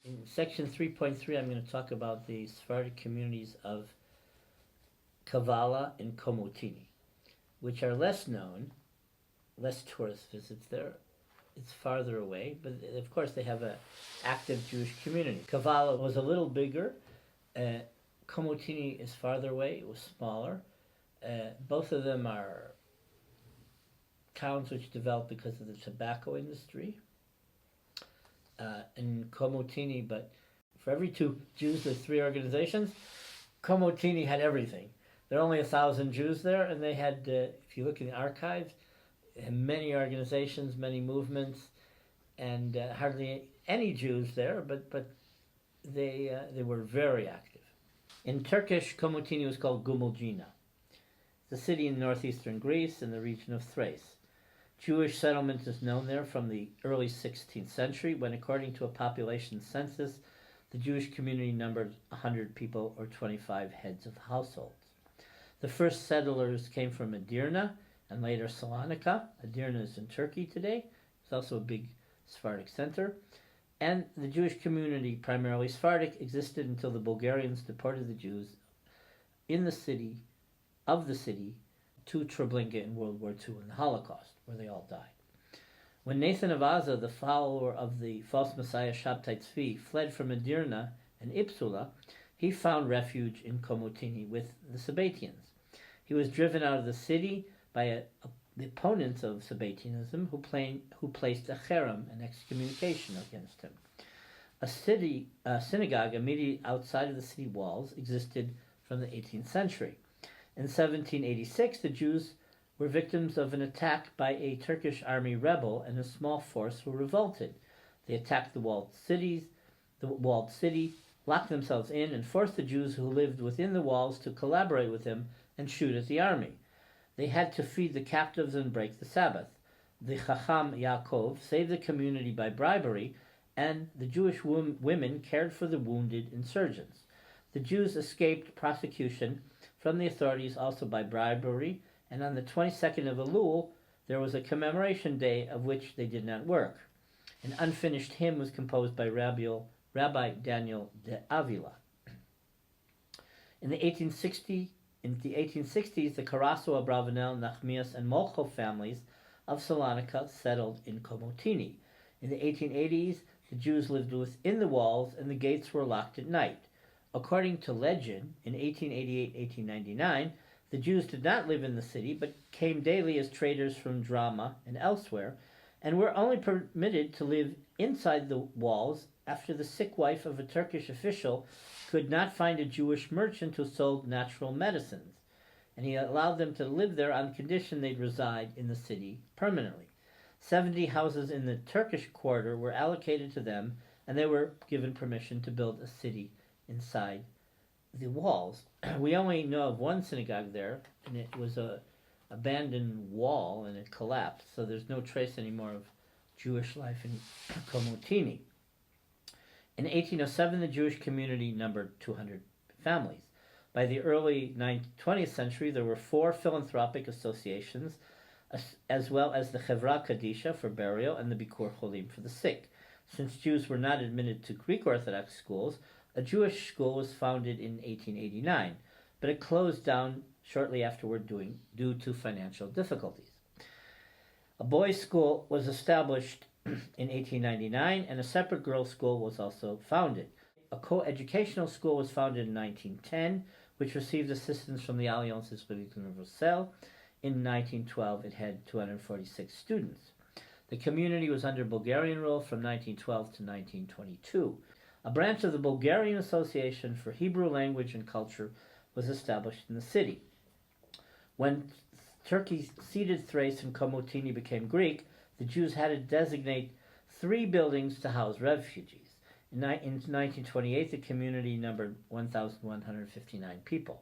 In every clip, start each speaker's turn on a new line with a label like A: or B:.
A: In section 3.3, I'm going to talk about the Sephardic communities of Kavala and Komotini, which are less known, less tourist visits there. It's farther away, but of course they have an active Jewish community. Kavala was a little bigger. Komotini is farther away. It was smaller. Both of them are towns which developed because of the tobacco industry. In Komotini, but for every 2 Jews, there's 3 organizations. Komotini had everything. There are only 1,000 Jews there, and they had, if you look in the archives, many organizations, many movements, and hardly any Jews there, but they were very active. In Turkish, Komotini was called Gumuljina. It's a city in northeastern Greece in the region of Thrace. Jewish settlement is known there from the early 16th century, when, according to a population census, the Jewish community numbered 100 people or 25 heads of households. The first settlers came from Edirne and later Salonika. Edirne is in Turkey today. It's also a big Sephardic center. And the Jewish community, primarily Sephardic, existed until the Bulgarians deported the Jews in the city, to Treblinka in World War II in the Holocaust, where they all died. When Nathan of Aza, the follower of the false messiah Shabtai Tzvi, fled from Edirne and Ipsula, he found refuge in Komotini with the Sabbatians. He was driven out of the city by the opponents of Sabbatianism, who placed a cherem, an excommunication, against him. A synagogue immediately outside of the city walls existed from the 18th century. In 1786, the Jews were victims of an attack by a Turkish army rebel, and a small force were revolted. They attacked the walled city, locked themselves in, and forced the Jews who lived within the walls to collaborate with them and shoot at the army. They had to feed the captives and break the Sabbath. The Chacham Yaakov saved the community by bribery, and the Jewish women cared for the wounded insurgents. The Jews escaped prosecution from the authorities also by bribery, and on the 22nd of Elul, there was a commemoration day of which they did not work. An unfinished hymn was composed by Rabbi Daniel de Avila. In the 1860s, the Karaso, Abravanel, Nachmias, and Molcho families of Salonika settled in Komotini. In the 1880s, the Jews lived within the walls, and the gates were locked at night. According to legend, in 1888-1899, the Jews did not live in the city, but came daily as traders from Drama and elsewhere, and were only permitted to live inside the walls after the sick wife of a Turkish official could not find a Jewish merchant who sold natural medicines, and he allowed them to live there on condition they'd reside in the city permanently. 70 houses in the Turkish quarter were allocated to them, and they were given permission to build a city inside the walls. We only know of one synagogue there, and it was a abandoned wall, and it collapsed, so there's no trace anymore of Jewish life in Komotini. In 1807, the Jewish community numbered 200 families. By the early 20th century, there were 4 philanthropic associations, as well as the Chevra Kadisha for burial and the Bikur Cholim for the sick. Since Jews were not admitted to Greek Orthodox schools, a Jewish school was founded in 1889, but it closed down shortly afterward due to financial difficulties. A boys' school was established in 1899, and a separate girls' school was also founded. A co-educational school was founded in 1910, which received assistance from the Alliance Historique Universelle. In 1912, it had 246 students. The community was under Bulgarian rule from 1912 to 1922. A branch of the Bulgarian Association for Hebrew Language and Culture was established in the city. When Turkey ceded Thrace and Komotini became Greek, the Jews had to designate 3 buildings to house refugees. In 1928, the community numbered 1,159 people.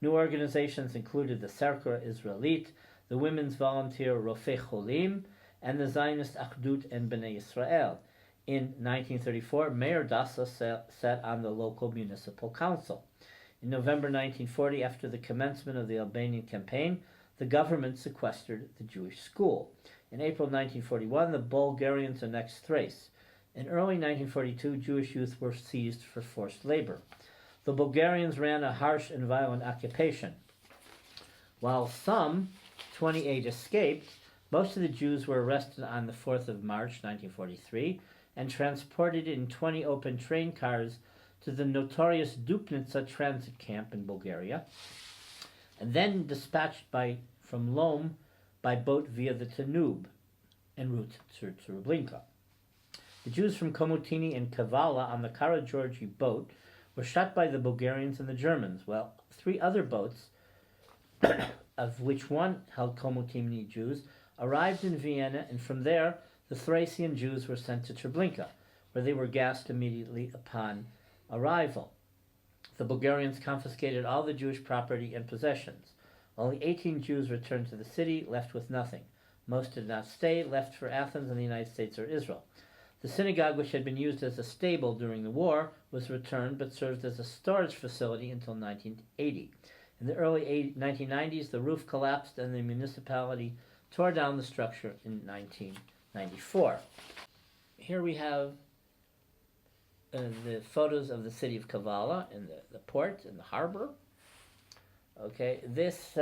A: New organizations included the Cercle Israelite, the Women's Volunteer Rofei Cholim, and the Zionist Achdut and Bnei Israel. In 1934, Mayor Dassa sat on the local municipal council. In November 1940, after the commencement of the Albanian campaign, the government sequestered the Jewish school. In April 1941, the Bulgarians annexed Thrace. In early 1942, Jewish youth were seized for forced labor. The Bulgarians ran a harsh and violent occupation. While some, 28, escaped, most of the Jews were arrested on the 4th of March 1943 and transported in 20 open train cars to the notorious Dupnica transit camp in Bulgaria, and then dispatched from Lom by boat via the Danube en route to Treblinka. The Jews from Komotini and Kavala on the Karageorgi boat were shot by the Bulgarians and the Germans, while 3 other boats, of which one held Komotini Jews, arrived in Vienna, and from there the Thracian Jews were sent to Treblinka, where they were gassed immediately upon arrival. The Bulgarians confiscated all the Jewish property and possessions. Only 18 Jews returned to the city, left with nothing. Most did not stay, left for Athens and the United States or Israel. The synagogue, which had been used as a stable during the war, was returned but served as a storage facility until 1980. In the early 1990s, the roof collapsed and the municipality tore down the structure in 1994. Here we have the photos of the city of Kavala and the port and the harbor. Okay, this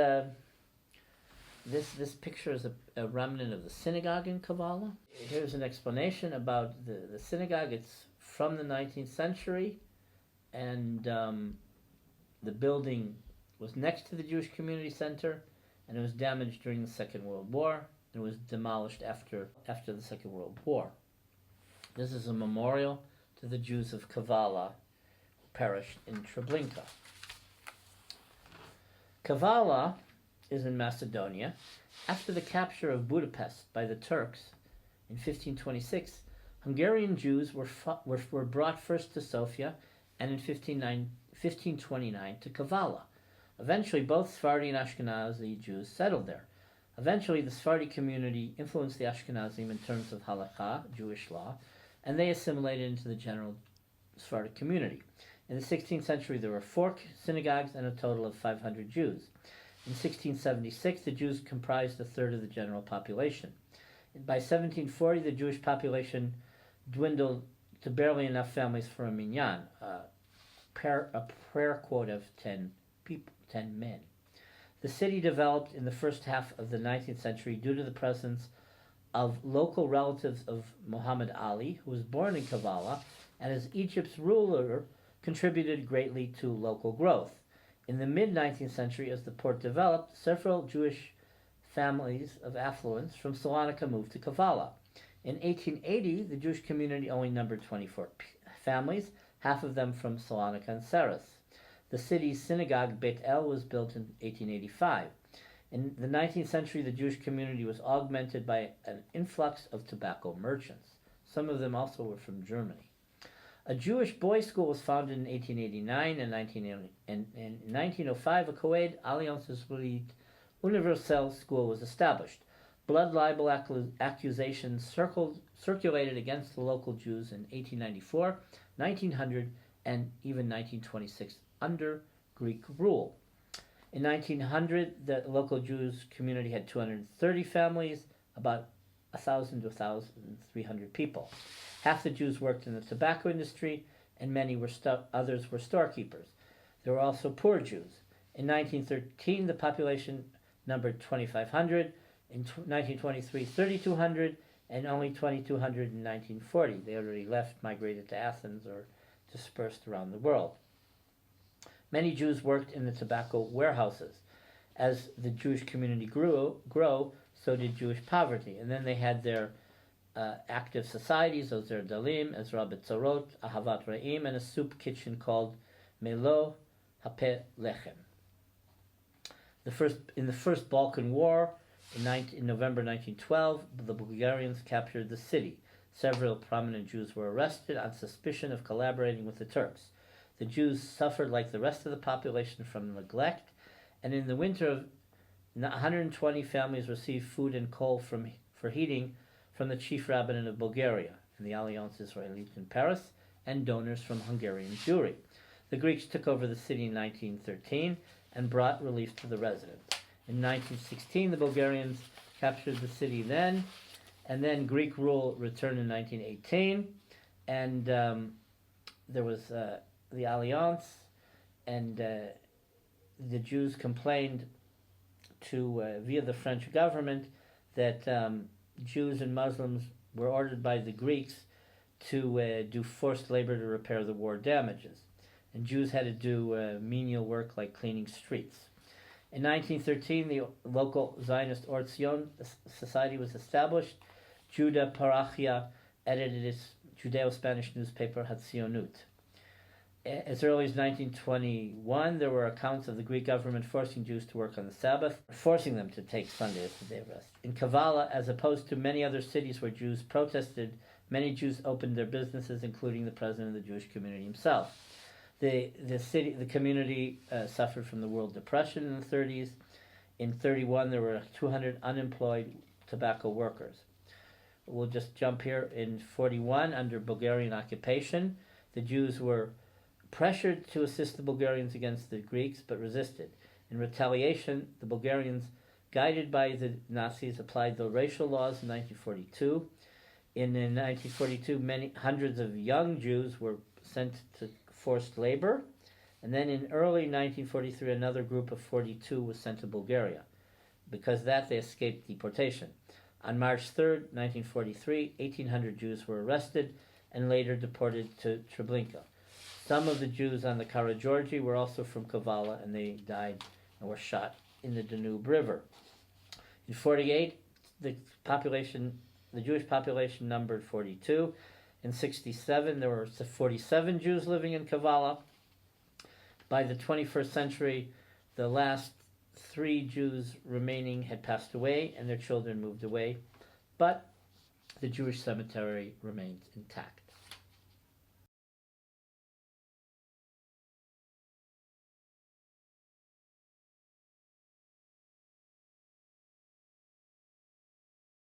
A: picture is a remnant of the synagogue in Kavala. Here's an explanation about the synagogue. It's from the 19th century, and the building was next to the Jewish Community Center, and it was damaged during the Second World War, and it was demolished after the Second World War. This is a memorial to the Jews of Kavala who perished in Treblinka. Kavala is in Macedonia. After the capture of Budapest by the Turks in 1526, Hungarian Jews were brought first to Sofia and in 1529 to Kavala. Eventually, both Sephardi and Ashkenazi Jews settled there. Eventually, the Sephardi community influenced the Ashkenazim in terms of halakha, Jewish law, and they assimilated into the general Sephardic community. In the 16th century, there were 4 synagogues and a total of 500 Jews. In 1676, the Jews comprised a third of the general population. By 1740, the Jewish population dwindled to barely enough families for a minyan, a prayer quota of 10 men. The city developed in the first half of the 19th century due to the presence of local relatives of Muhammad Ali, who was born in Kavala, and as Egypt's ruler, contributed greatly to local growth. In the mid-19th century, as the port developed, several Jewish families of affluence from Salonika moved to Kavala. In 1880, the Jewish community only numbered 24 families, half of them from Salonika and Saras. The city's synagogue, Beit El, was built in 1885. In the 19th century, the Jewish community was augmented by an influx of tobacco merchants. Some of them also were from Germany. A Jewish boys' school was founded in 1889 and in 1905 a Coed Alliance Universelle school was established. Blood libel accusations circulated against the local Jews in 1894, 1900, and even 1926 under Greek rule. In 1900, the local Jewish community had 230 families, about 1,000 to 1,300 people. Half the Jews worked in the tobacco industry, and others were storekeepers. There were also poor Jews. In 1913, the population numbered 2,500. In 1923, 3,200, and only 2,200 in 1940. They already left, migrated to Athens, or dispersed around the world. Many Jews worked in the tobacco warehouses. As the Jewish community grew, so did Jewish poverty. And then they had their active societies, Ozer Dalim, Ezra Betzorot, Ahavat Re'im, and a soup kitchen called Melo Hape Lechem. In the first Balkan War, in November 1912, the Bulgarians captured the city. Several prominent Jews were arrested on suspicion of collaborating with the Turks. The Jews suffered like the rest of the population from neglect, and in the winter, 120 families received food and coal for heating from the chief rabbinate of Bulgaria and the Alliance Israelite in Paris, and donors from Hungarian Jewry. The Greeks took over the city in 1913 and brought relief to the residents. In 1916, the Bulgarians captured the city then, and then Greek rule returned in 1918, and there was the Alliance, and the Jews complained via the French government that Jews and Muslims were ordered by the Greeks to do forced labor to repair the war damages, and Jews had to do menial work like cleaning streets. In 1913, the local Zionist Or Zion Society was established. Judah Parachia edited its Judeo-Spanish newspaper Hatzionut. As early as 1921, there were accounts of the Greek government forcing Jews to work on the Sabbath, forcing them to take Sunday as the day of rest. In Kavala, as opposed to many other cities where Jews protested, many Jews opened their businesses, including the president of the Jewish community himself. The community suffered from the World Depression in the 30s. In 31, there were 200 unemployed tobacco workers. We'll just jump here. In 41, under Bulgarian occupation, the Jews were pressured to assist the Bulgarians against the Greeks, but resisted. In retaliation, the Bulgarians, guided by the Nazis, applied the racial laws in 1942. In 1942, hundreds of young Jews were sent to forced labor, and then in early 1943, another group of 42 was sent to Bulgaria. Because of that, they escaped deportation. On March 3rd, 1943, 1,800 Jews were arrested and later deported to Treblinka. Some of the Jews on the Karageorgi were also from Kavala, and they died and were shot in the Danube River. In 48, the Jewish population numbered 42. In 67, there were 47 Jews living in Kavala. By the 21st century, the last 3 Jews remaining had passed away, and their children moved away, but the Jewish cemetery remains intact.